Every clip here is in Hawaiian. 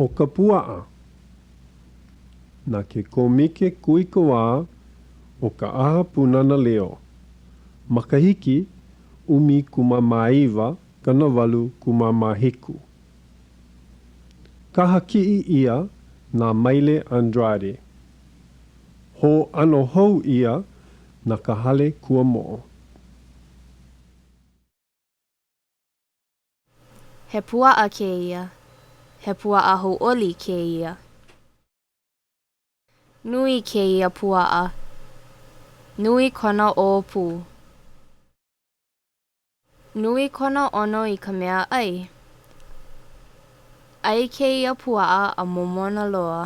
o ka puaʻa. Na ke komike kuikoā o ka aha punana leo. Makahiki umi kumamaiwa kanawalu kumamahiku. Kaha kiʻi ia nā Maile Andrade. Ho ano hou ia na ka Hale Kuamoʻo. He puaʻa kēia. He puaʻa hauʻoli kēia. Nui kēia puaʻa. Nui kona o pū. Nui kona ʻono i ka mea ʻai. Ai kēia puaʻa a momona loa.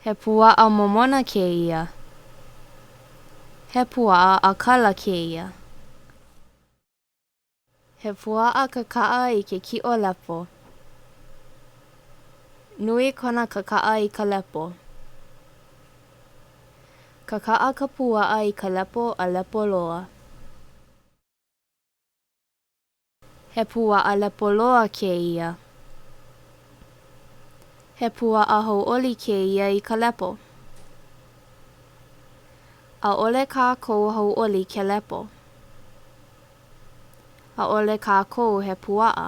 He puaʻa momona kēia. He puaʻa a kala kēia. He puaʻa kakaʻa i ke kiʻo lepo. Nui kona kakaʻa i ka lepo. Kakaʻa ka puaʻa i ka lepo a lepo loa. He puaʻa lepo loa kēia. He puaʻa hauʻoli kēia i ka lepo. ʻAʻole kākou hauʻoli ke lepo. ʻAʻole kākou he puaʻa.